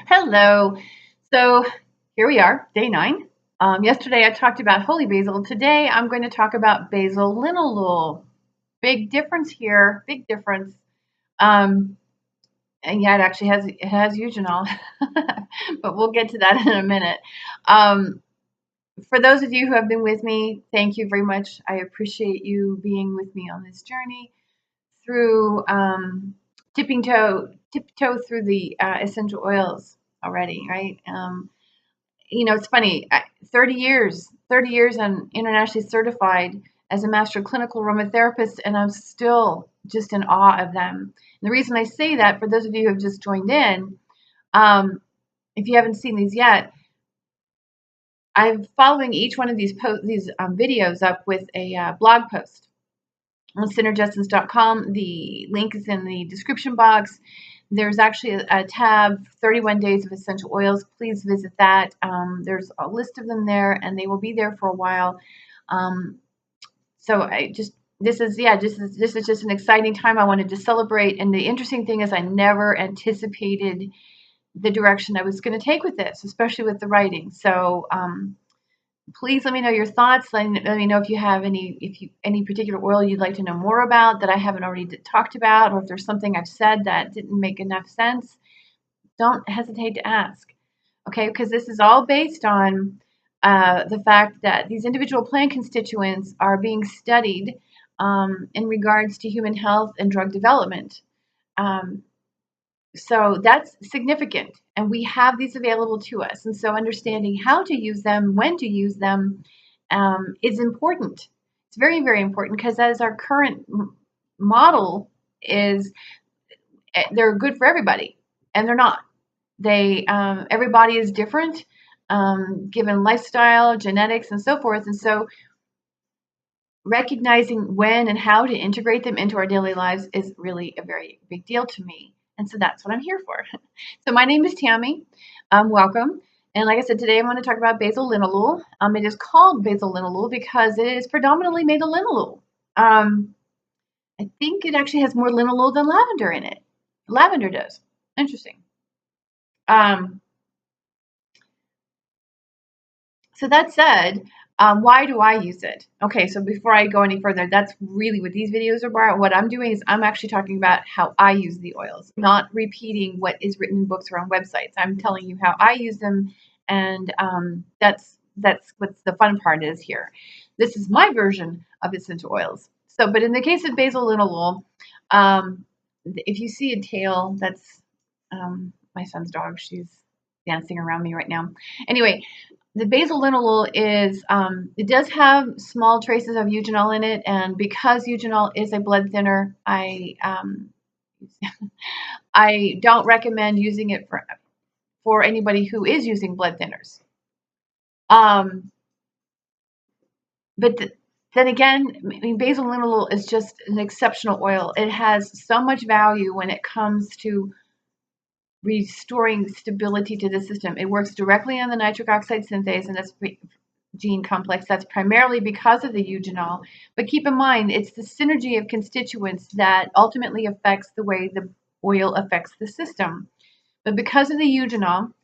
Hello. So here we are, day 9. Yesterday I talked about holy basil. Today I'm going to talk about basil linalool. Big difference here. Big difference. Um, and yeah, it has eugenol, but we'll get to that in a minute. Um, for those of you who have been with me, thank you very much. I appreciate you being with me on this journey through tiptoe through the essential oils already, right? It's funny. 30 years, I'm internationally certified as a master clinical aromatherapist, and I'm still just in awe of them. And the reason I say that, for those of you who have just joined in, um, if you haven't seen these yet, I'm following each one of these videos up with a blog post on synergessence.com. The link is in the description box. There's actually a tab, 31 Days of Essential Oils. Please visit that. There's a list of them there, and they will be there for a while. So this is just an exciting time. I wanted to celebrate. And the interesting thing is I never anticipated the direction I was going to take with this, especially with the writing. So please let me know your thoughts. Let me know if you have any particular oil you'd like to know more about that I haven't already talked about, or if there's something I've said that didn't make enough sense. Don't hesitate to ask, okay? Because this is all based on the fact that these individual plant constituents are being studied in regards to human health and drug development. So that's significant, and we have these available to us. And so understanding how to use them, when to use them, is important. It's very, very important, because as our current model is, they're good for everybody, and they're not. Everybody is different, given lifestyle, genetics, and so forth. And so recognizing when and how to integrate them into our daily lives is really a very big deal to me. And so that's what I'm here for. So my name is Tammy. Welcome. And like I said, today I'm going to talk about basil linalool. It is called basil linalool because it is predominantly made of linalool. I think it actually has more linalool than lavender in it. Lavender does. Interesting. So that said, why do I use it? Okay, so before I go any further, that's really what these videos are about. What I'm doing is I'm actually talking about how I use the oils, not repeating what is written in books or on websites. I'm telling you how I use them, and that's what the fun part is here. This is my version of essential oils. So, but in the case of basil linalool, if you see a tail, that's my son's dog. She's dancing around me right now. Anyway, the basil linalool is, it does have small traces of eugenol in it, and because eugenol is a blood thinner, I don't recommend using it for anybody who is using blood thinners. But then again, I mean, basil linalool is just an exceptional oil. It has so much value when it comes to restoring stability to the system. It works directly on the nitric oxide synthase, and that's gene complex. That's primarily because of the eugenol. But keep in mind, it's the synergy of constituents that ultimately affects the way the oil affects the system. But because of the eugenol,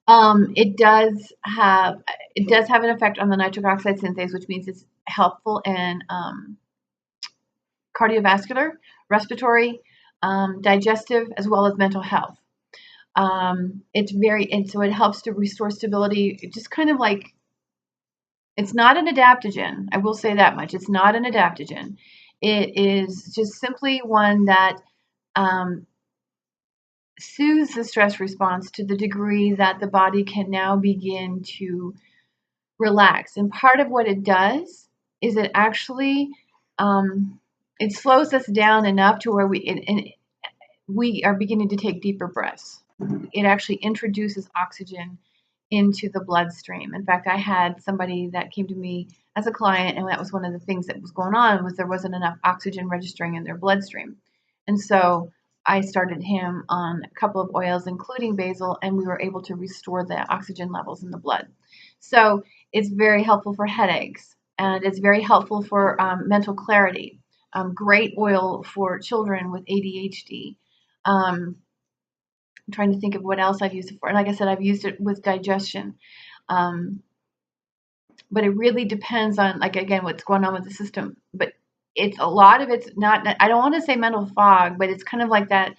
it does have an effect on the nitric oxide synthase, which means it's helpful in cardiovascular, respiratory, digestive, as well as mental health. And so it helps to restore stability. It just kind of like, it's not an adaptogen. I will say that much. It's not an adaptogen. It is just simply one that soothes the stress response to the degree that the body can now begin to relax. And part of what it does is it actually it slows us down enough to where we are beginning to take deeper breaths. It actually introduces oxygen into the bloodstream. In fact, I had somebody that came to me as a client, and that was one of the things that was going on, was there wasn't enough oxygen registering in their bloodstream. And so I started him on a couple of oils, including basil, and we were able to restore the oxygen levels in the blood. So it's very helpful for headaches, and it's very helpful for mental clarity. Great oil for children with ADHD. I'm trying to think of what else I've used it for. And like I said, I've used it with digestion. Um, but it really depends on, like, again, what's going on with the system. But it's a lot of it's not, I don't want to say mental fog, but it's kind of like that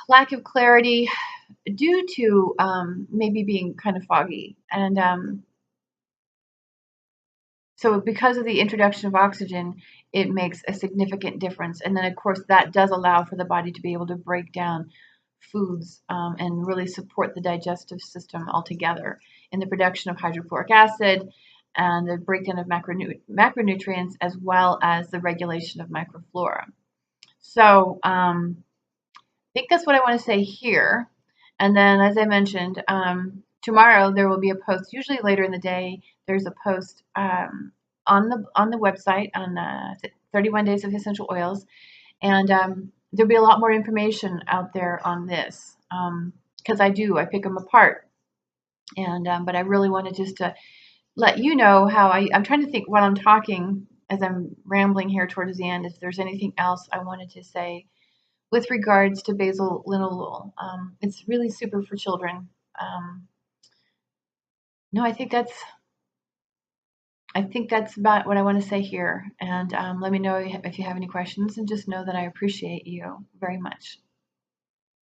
lack of clarity due to maybe being kind of foggy. And so because of the introduction of oxygen, it makes a significant difference. And then, of course, that does allow for the body to be able to break down foods and really support the digestive system altogether in the production of hydrochloric acid and the breakdown of macronutrients, as well as the regulation of microflora. So I think that's what I want to say here. And then, as I mentioned, tomorrow there will be a post. Usually later in the day, there's a post on the website on 31 Days of Essential Oils, and there'll be a lot more information out there on this because I pick them apart, and but I really wanted just to let you know how I'm trying to think while I'm talking as I'm rambling here towards the end if there's anything else I wanted to say with regards to Basil Linalool. It's really super for children. No, I think that's about what I want to say here. And let me know if you have any questions, and just know that I appreciate you very much.